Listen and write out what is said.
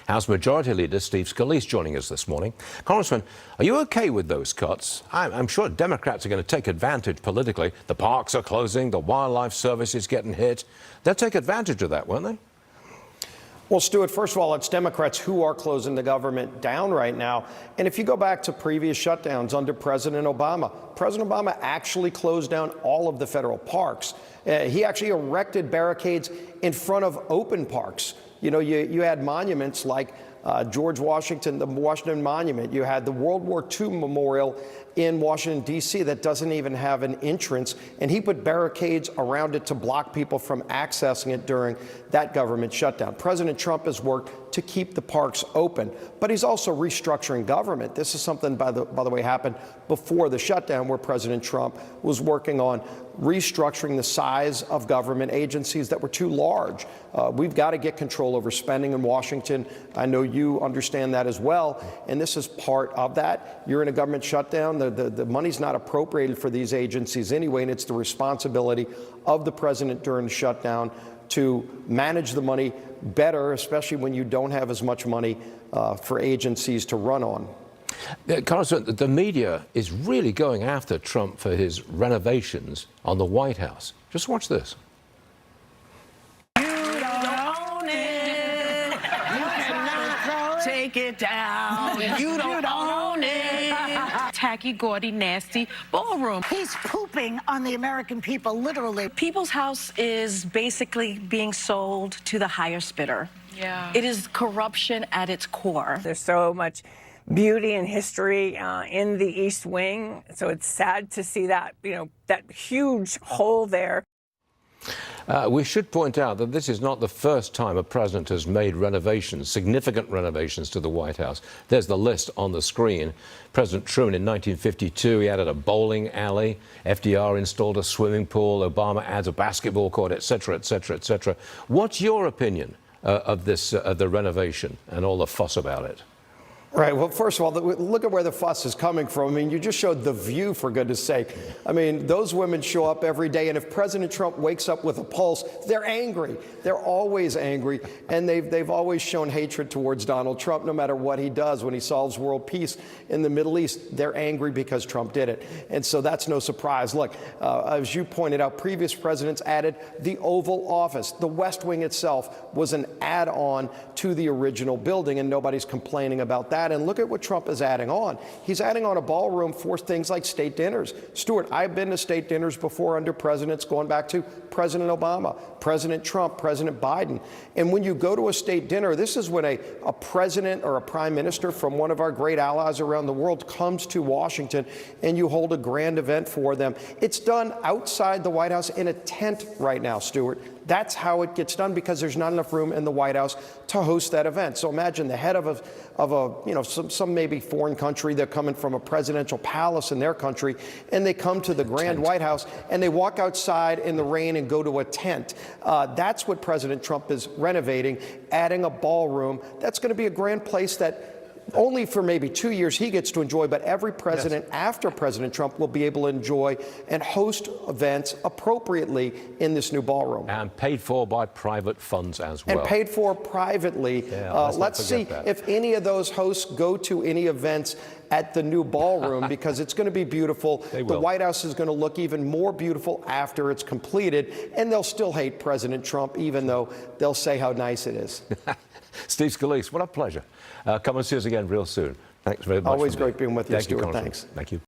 House Majority Leader Steve Scalise joining us this morning. Congressman, are you okay with those cuts? I'm sure Democrats are going to take advantage politically. The parks are closing, the wildlife service is getting hit. They'll take advantage of that, won't they? Well, Stuart, first of all, it's Democrats who are closing the government down right now. And if you go back to previous shutdowns under President Obama actually closed down all of the federal parks. He actually erected barricades in front of open parks. You know, you had monuments like George Washington, the Washington Monument. You had the World War II Memorial in Washington, D.C. that doesn't even have an entrance. And he put barricades around it to block people from accessing it during that government shutdown. President Trump has worked to keep the parks open, but he's also restructuring government. This is something, by the way, happened before the shutdown, where President Trump was working on restructuring the size of government agencies that were too large. We've got to get control over spending in Washington. I know you understand that as well, and this is part of that. You're in a government shutdown. The money's not appropriated for these agencies anyway, and it's the responsibility of the president during the shutdown to manage the money better, especially when you don't have as much money for agencies to run on. Congressman, the media is really going after Trump for his renovations on the White House. Just watch this. You don't own it. You cannot take it down. You don't own it. Tacky, gaudy, nasty ballroom. He's pooping on the American people, literally. People's House is basically being sold to the higher bidder. Yeah. It is corruption at its core. There's so much beauty and history in the East Wing, so it's sad to see that, that huge hole there. We should point out that this is not the first time a president has made renovations, significant renovations to the White House. There's the list on the screen. President Truman in 1952, he added a bowling alley. FDR installed a swimming pool. Obama adds a basketball court, et cetera, et cetera, et cetera. What's your opinion of this, the renovation and all the fuss about it? Right. Well, first of all, look at where the fuss is coming from. I mean, you just showed The View, for goodness sake. I mean, those women show up every day, and if President Trump wakes up with a pulse, they're angry. They're always angry, and they've always shown hatred towards Donald Trump, no matter what he does. When he solves world peace in the Middle East, they're angry because Trump did it. And so that's no surprise. Look, as you pointed out, previous presidents added the Oval Office. The West Wing itself was an add-on to the original building, and nobody's complaining about that. And look at what Trump is adding on. He's adding on a ballroom for things like state dinners. Stuart, I've been to state dinners before under presidents going back to President Obama, President Trump, President Biden. And when you go to a state dinner, this is when a president or a prime minister from one of our great allies around the world comes to Washington, and you hold a grand event for them. It's done outside the White House in a tent right now, Stuart. That's how it gets done, because there's not enough room in the White House to host that event. So imagine the head of some maybe foreign country. They're coming from a presidential palace in their country, and they come to the grand White House, and they walk outside in the rain and go to a tent. That's what President Trump is renovating, adding a ballroom. That's going to be a grand place that only for maybe 2 years he gets to enjoy, but every president after President Trump will be able to enjoy and host events appropriately in this new ballroom. And paid for by private funds as well. And paid for privately. Yeah, let's see if any of those hosts go to any events at the new ballroom, because it's going to be beautiful. The White House is going to look even more beautiful after it's completed, and they'll still hate President Trump, even though they'll say how nice it is. Steve Scalise, what a pleasure. Come and see us again real soon. Thanks very much. Always great being with you, Stuart. Thanks. Thank you.